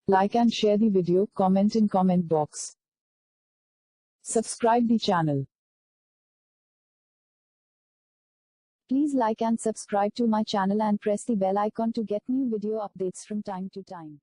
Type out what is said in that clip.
Like and share the video, comment in comment box. Subscribe the channel. Please like and subscribe to my channel and press the bell icon to get new video updates from time to time.